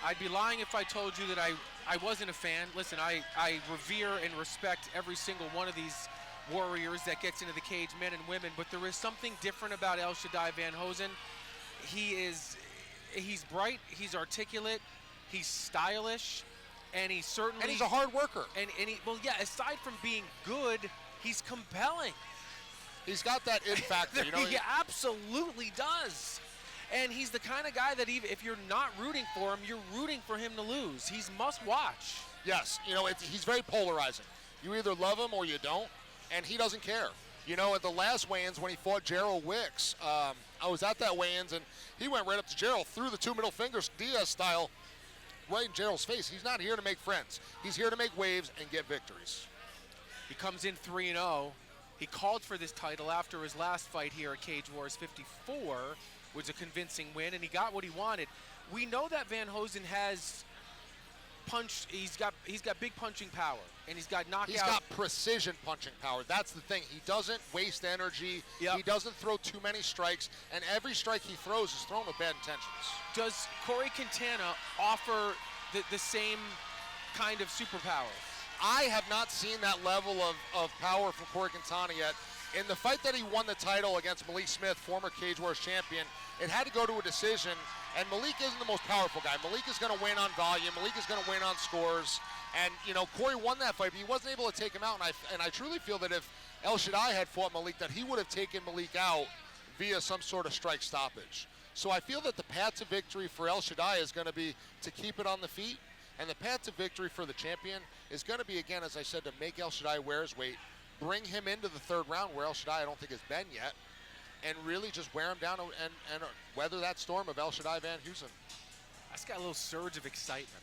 I'd be lying if I told you that I wasn't a fan. Listen, I revere and respect every single one of these warriors that gets into the cage, men and women, but there is something different about Elshaddai Vanhoesen. He's bright, he's articulate, he's stylish, and he's certainly... And he's a hard worker. And aside from being good, he's compelling. He's got that it factor, you know. He absolutely does. And he's the kind of guy that even if you're not rooting for him, you're rooting for him to lose. He's must watch. Yes, you know, he's very polarizing. You either love him or you don't, and he doesn't care. You know, at the last weigh-ins when he fought Gerald Wicks, I was at that weigh-ins, and he went right up to Gerald, threw the two middle fingers, Diaz style, right in Gerald's face. He's not here to make friends. He's here to make waves and get victories. He comes in 3-0. He called for this title after his last fight here at Cage Wars 54, was a convincing win, and he got what he wanted. We know that Vanhoesen has punched. He's got big punching power, and he's got knockout. He's got precision punching power. That's the thing. He doesn't waste energy. Yep. He doesn't throw too many strikes, and every strike he throws is thrown with bad intentions. Does Cory Quintana offer the same kind of superpower? I have not seen that level of power from Cory Quintana yet. In the fight that he won the title against Malik Smith, former Cage Wars champion, it had to go to a decision, and Malik isn't the most powerful guy. Malik is going to win on volume. Malik is going to win on scores. And, you know, Cory won that fight, but he wasn't able to take him out. And I truly feel that if Elshaddai had fought Malik, that he would have taken Malik out via some sort of strike stoppage. So I feel that the path to victory for Elshaddai is going to be to keep it on the feet. And the path to victory for the champion is going to be, again, as I said, to make Elshaddai wear his weight, bring him into the third round where Elshaddai I don't think has been yet, and really just wear him down and weather that storm of Elshaddai Vanhoesen. That's got a little surge of excitement.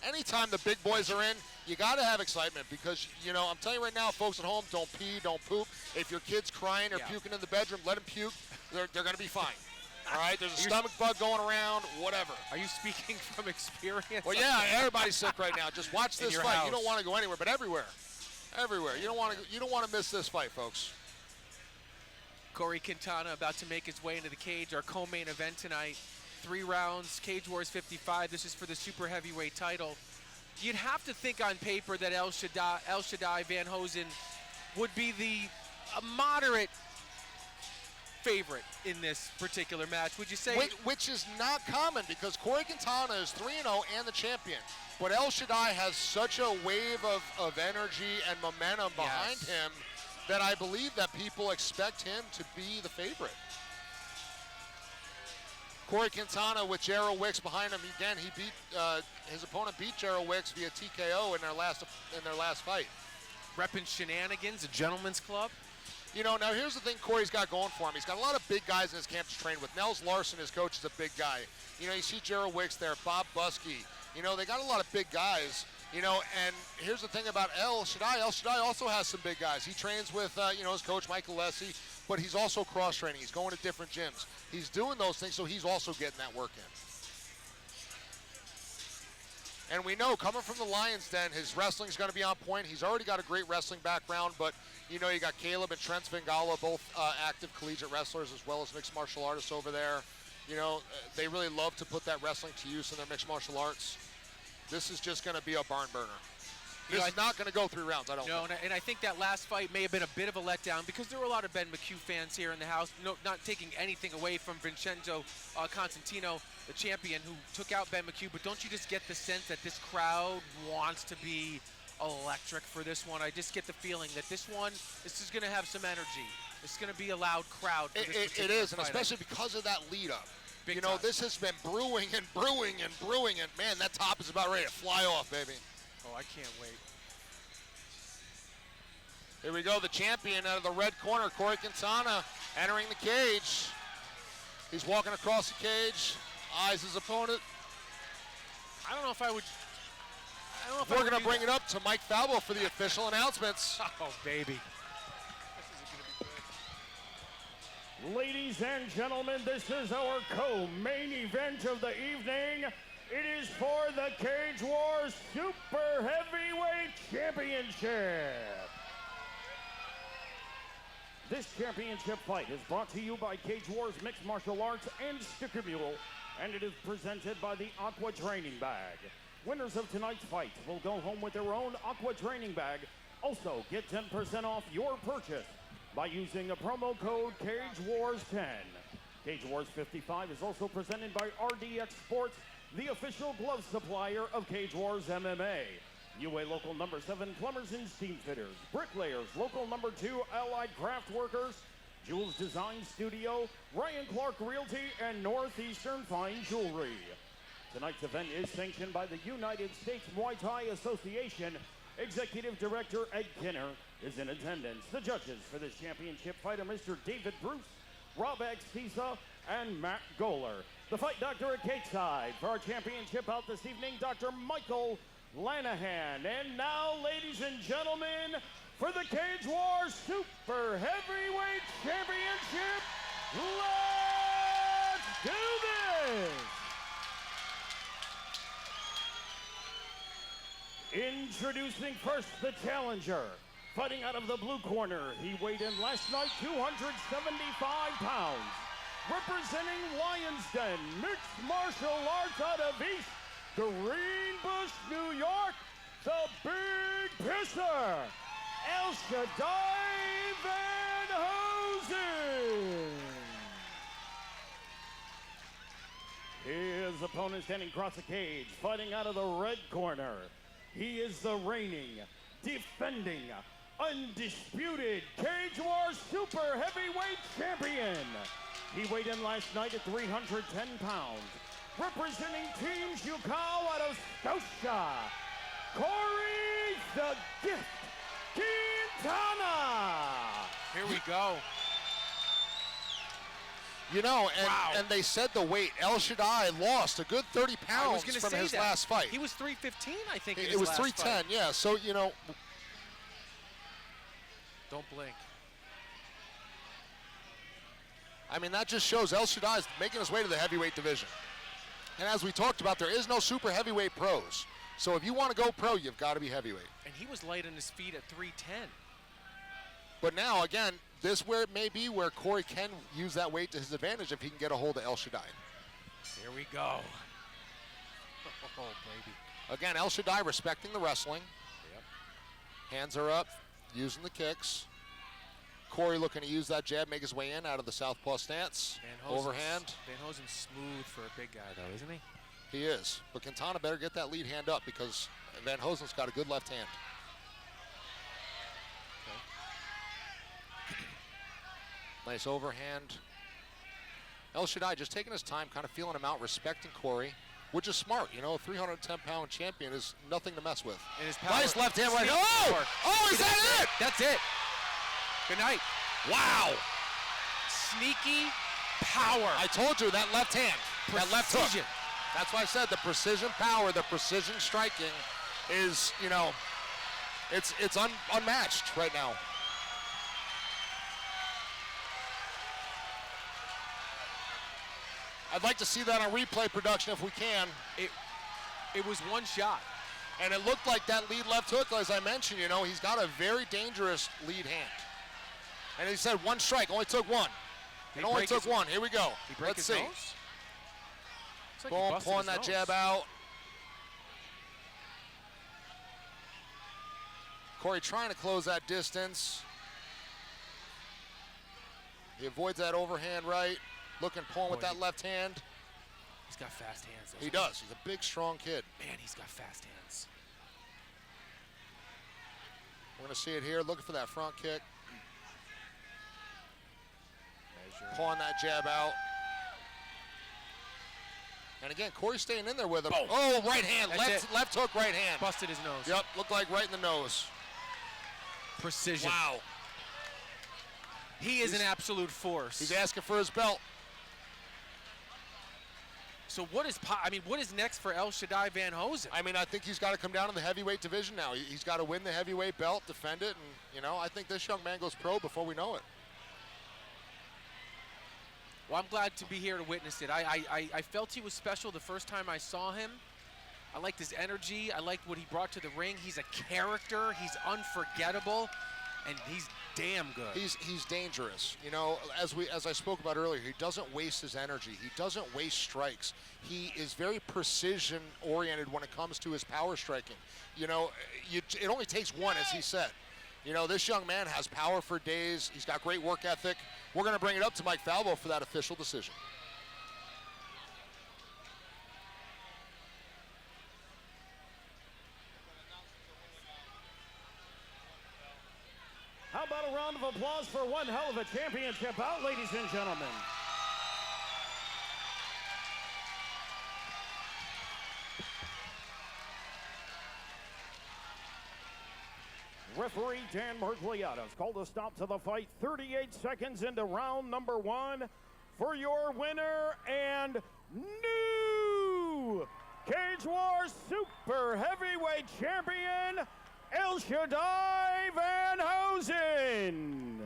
Anytime the big boys are in, you got to have excitement because, you know, I'm telling you right now, folks at home, don't pee, don't poop. If your kid's crying or puking in the bedroom, let them puke. They're going to be fine. All right, there's a stomach bug going around, whatever. Are you speaking from experience? Well, yeah, everybody's sick right now. Just watch this fight. House. You don't want to go anywhere, but everywhere. Everywhere. You don't want to miss this fight, folks. Cory Quintana about to make his way into the cage, our co-main event tonight. 3 rounds, Cage Wars 55. This is for the super heavyweight title. You'd have to think on paper that Elshaddai Vanhoesen would be a moderate favorite in this particular match, would you say? Which is not common because Cory Quintana is 3-0 and the champion. But Elshaddai has such a wave of energy and momentum behind him that I believe that people expect him to be the favorite. Cory Quintana with Gerald Wicks behind him. Again, he beat his opponent beat Gerald Wicks via TKO in their last fight. Repping Shenanigans, a gentleman's club. You know, now here's the thing Cory's got going for him. He's got a lot of big guys in his camp to train with. Nels Larson, his coach, is a big guy. You know, you see Gerald Wicks there, Bob Buskey. You know, they got a lot of big guys. You know, and here's the thing about Elshaddai. Elshaddai also has some big guys. He trains with, his coach, Michael Lessie, but he's also cross-training. He's going to different gyms. He's doing those things, so he's also getting that work in. And we know, coming from the Lions Den, his wrestling's going to be on point. He's already got a great wrestling background, but, you know, you got Caleb and Trent Svengala, both active collegiate wrestlers as well as mixed martial artists over there. You know, they really love to put that wrestling to use in their mixed martial arts. This is just going to be a barn burner. This is not going to go 3 rounds, I don't think. No, and I think that last fight may have been a bit of a letdown because there were a lot of Ben McHugh fans here in the house, not taking anything away from Vincenzo Constantino, the champion who took out Ben McHugh, but don't you just get the sense that this crowd wants to be electric for this one? I just get the feeling that this is going to have some energy. It's going to be a loud crowd for this It is, and especially because of that lead-up. Big time. This has been brewing and brewing and brewing, and man, that top is about ready to fly off, baby. Oh, I can't wait. Here we go, the champion out of the red corner, Cory Quintana, entering the cage. He's walking across the cage, eyes his opponent. I don't know if I would. We're going to bring it up to Mike Falbo for the official announcements. Oh, baby. Ladies and gentlemen, this is our co-main event of the evening. It is for the Cage Wars Super Heavyweight Championship. This championship fight is brought to you by Cage Wars Mixed Martial Arts and Sticker Mule, and it is presented by the Aqua Training Bag. Winners of tonight's fight will go home with their own Aqua Training Bag. Also, get 10% off your purchase by using a promo code CageWars10. Cage Wars 55 is also presented by RDX Sports, the official glove supplier of Cage Wars MMA. UA Local Number 7 Plumbers and Steam Fitters, Bricklayers, Local Number 2 Allied Craft Workers, Jules Design Studio, Ryan Clark Realty, and Northeastern Fine Jewelry. Tonight's event is sanctioned by the United States Muay Thai Association. Executive Director Ed Kinner is in attendance. The judges for this championship fight are Mr. David Bruce, Rob Axtisa, and Matt Goller. The fight doctor at Cakeside for our championship bout this evening, Dr. Michael Lanahan. And now, ladies and gentlemen, for the Cage Wars Super Heavyweight Championship, let's do this! Introducing first the challenger. Fighting out of the blue corner, he weighed in last night 275 pounds. Representing Lions Den Mixed Martial Arts out of East Greenbush, New York, the Big Pisser, Elshaddai Vanhoesen. His opponent standing across the cage, fighting out of the red corner. He is the reigning, defending, undisputed Cage Wars Super Heavyweight Champion. He weighed in last night at 310 pounds. Representing Team Yukao out of Scotia, Cory the Gift Quintana. Here we go. You know, Wow. and they said the weight. Elshaddai lost a good 30 pounds from his last fight. He was 315, I think. It was 310, yeah. So, you know. Don't blink. I mean, that just shows Elshaddai is making his way to the heavyweight division. And as we talked about, there is no super heavyweight pros. So if you want to go pro, you've got to be heavyweight. And he was light on his feet at 310. But now, again, this where it may be where Cory can use that weight to his advantage if he can get a hold of Elshaddai. Here we go. Oh, baby. Again, Elshaddai respecting the wrestling. Yep. Hands are up, using the kicks. Cory looking to use that jab, make his way in out of the southpaw stance. Overhand. Vanhoesen's smooth for a big guy, though, isn't he? He is. But Quintana better get that lead hand up because Vanhoesen's got a good left hand. Nice overhand. Elshaddai just taking his time, kind of feeling him out, respecting Cory, which is smart. You know, a 310-pound champion is nothing to mess with. And his power. Nice left hand right. Power. Oh, is that it? That's it. Good night. Wow. Sneaky power. I told you, that left hand, that left hook. Precision. That's why I said the precision power, the precision striking is, you know, it's unmatched right now. I'd like to see that on replay production if we can. It was one shot. And it looked like that lead left hook, as I mentioned, you know, he's got a very dangerous lead hand. And he said one strike, only took one. It only took one. Here we go. Let's see. Boom, pulling that jab out. Cory trying to close that distance. He avoids that overhand right. Looking, pulling with that left hand. He's got fast hands. He does. He's a big, strong kid. Man, he's got fast hands. We're going to see it here. Looking for that front kick. Pulling that jab out. And again, Cory staying in there with him. Oh, right hand. Left hook, right hand. Busted his nose. Yep, looked like right in the nose. Precision. Wow. He is an absolute force. He's asking for his belt. So what is next for Elshaddai Vanhoesen? I mean, I think he's got to come down to the heavyweight division now. He's got to win the heavyweight belt, defend it, and, you know, I think this young man goes pro before we know it. Well, I'm glad to be here to witness it. I felt he was special the first time I saw him. I liked his energy. I liked what he brought to the ring. He's a character. He's unforgettable. and he's damn good. He's dangerous. You know, as I spoke about earlier, he doesn't waste his energy. He doesn't waste strikes. He is very precision oriented when it comes to his power striking. You know, it only takes one, as he said. You know, this young man has power for days. He's got great work ethic. We're going to bring it up to Mike Falvo for that official decision. How about a round of applause for one hell of a championship bout, ladies and gentlemen? Referee Dan Mergliatas called a stop to the fight 38 seconds into round number 1 for your winner and new Cage Wars Super Heavyweight Champion, Elshaddai Vanhoesen.